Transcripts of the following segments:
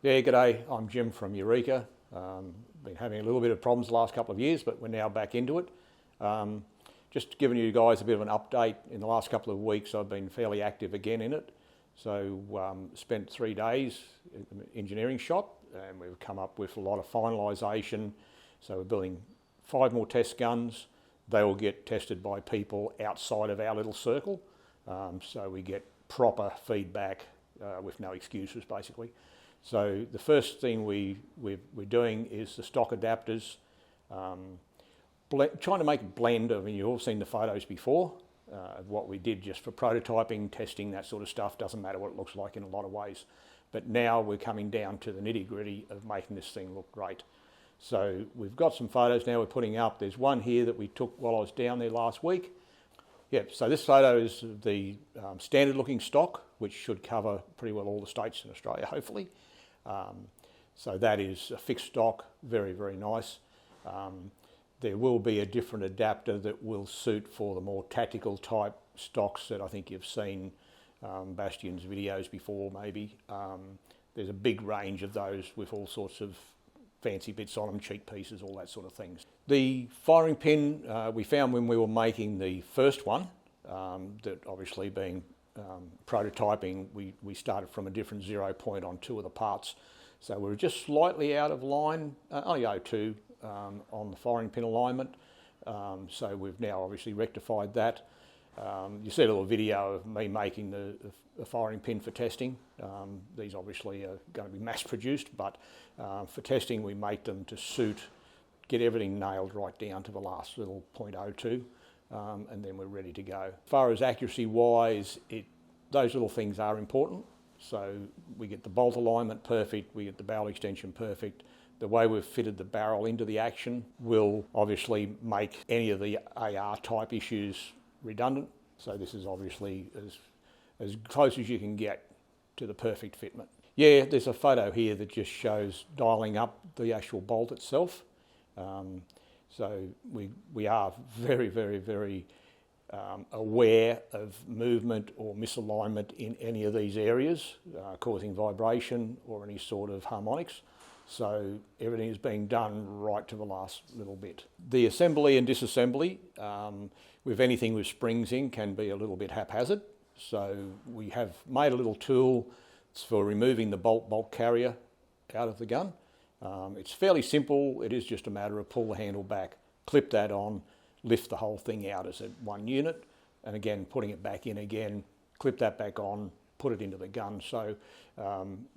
Yeah, g'day, I'm Jim from Eureka. Been having a little bit of problems the last couple of years, but we're now back into it. Just giving you guys a bit of an update. In the last couple of weeks I've been fairly active again in it. So spent 3 days in the engineering shop and we've come up with a lot of finalisation. So we're building 5 more test guns. They will get tested by people outside of our little circle. So we get proper feedback with no excuses basically. So the first thing we're doing is the stock adapters, trying to make a blend. I mean, you've all seen the photos before of what we did just for prototyping, testing, that sort of stuff. Doesn't matter what it looks like in a lot of ways. But now we're coming down to the nitty gritty of making this thing look great. So we've got some photos now we're putting up. There's one here that we took while I was down there last week. Yep, so this photo is the standard looking stock, which should cover pretty well all the states in Australia, hopefully. So that is a fixed stock, very, very nice. There will be a different adapter that will suit for the more tactical type stocks that I think you've seen Bastian's videos before maybe. There's a big range of those with all sorts of fancy bits on them, cheek pieces, all that sort of things. The firing pin we found when we were making the first one, that obviously being prototyping, we started from a different 0 point on 2 of the parts. So we were just slightly out of line, only 0.2 on the firing pin alignment. So we've now obviously rectified that. You see a little video of me making the firing pin for testing. These obviously are going to be mass produced, but for testing we make them to suit, get everything nailed right down to the last little 0.02. And then we're ready to go. As far as accuracy wise, those little things are important. So we get the bolt alignment perfect, we get the barrel extension perfect. The way we've fitted the barrel into the action will obviously make any of the AR type issues redundant. So this is obviously as close as you can get to the perfect fitment. Yeah, there's a photo here that just shows dialing up the actual bolt itself. So we are very, very, very aware of movement or misalignment in any of these areas, causing vibration or any sort of harmonics. So everything is being done right to the last little bit. The assembly and disassembly with anything with springs in can be a little bit haphazard. So we have made a little tool for removing the bolt carrier out of the gun. It's fairly simple. It is just a matter of pull the handle back, clip that on, lift the whole thing out as one unit, and again putting it back in again, clip that back on, put it into the gun. So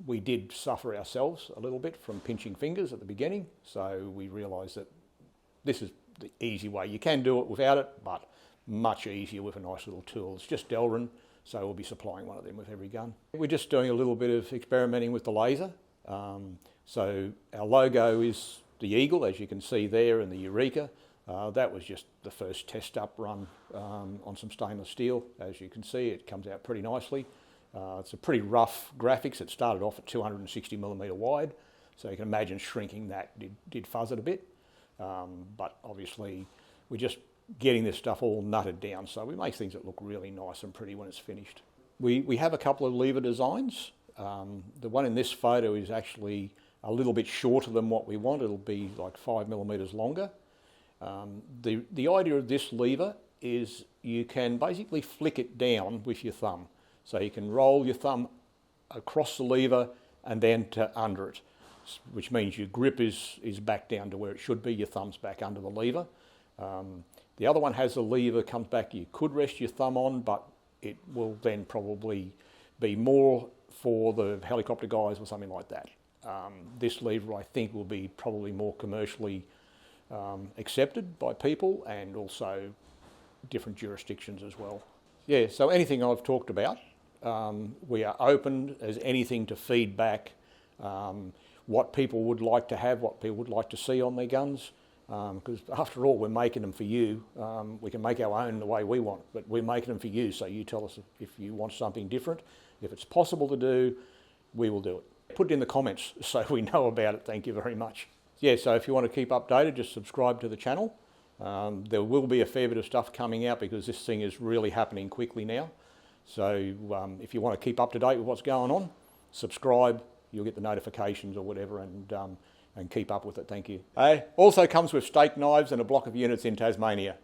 we did suffer ourselves a little bit from pinching fingers at the beginning, so we realised that this is the easy way. You can do it without it, but much easier with a nice little tool. It's just Delrin, so we'll be supplying one of them with every gun. We're just doing a little bit of experimenting with the laser. So our logo is the eagle, as you can see there, in the Eureka. That was just the first test up run on some stainless steel. As you can see, it comes out pretty nicely. It's a pretty rough graphics. It started off at 260mm wide, so you can imagine shrinking that did fuzz it a bit. But obviously we're just getting this stuff all nutted down, so we make things that look really nice and pretty when it's finished. We have a couple of lever designs. The one in this photo is actually a little bit shorter than what we want. It'll be like 5mm longer. The idea of this lever is you can basically flick it down with your thumb. So you can roll your thumb across the lever and then to under it, which means your grip is back down to where it should be. Your thumb's back under the lever. The other one has a lever, comes back, you could rest your thumb on, but it will then probably be more for the helicopter guys or something like that. This lever I think will be probably more commercially accepted by people and also different jurisdictions as well. Yeah, so anything I've talked about, we are open as anything to feedback, what people would like to have, what people would like to see on their guns. Because after all, we're making them for you. We can make our own the way we want, but we're making them for you, so you tell us if you want something different. If it's possible to do, we will do it. Put it in the comments so we know about it. Thank you very much. Yeah, so if you want to keep updated, just subscribe to the channel. There will be a fair bit of stuff coming out because this thing is really happening quickly now. So if you want to keep up to date with what's going on, subscribe you'll get the notifications or whatever, and keep up with it. Thank you. Also comes with steak knives and a block of units in Tasmania.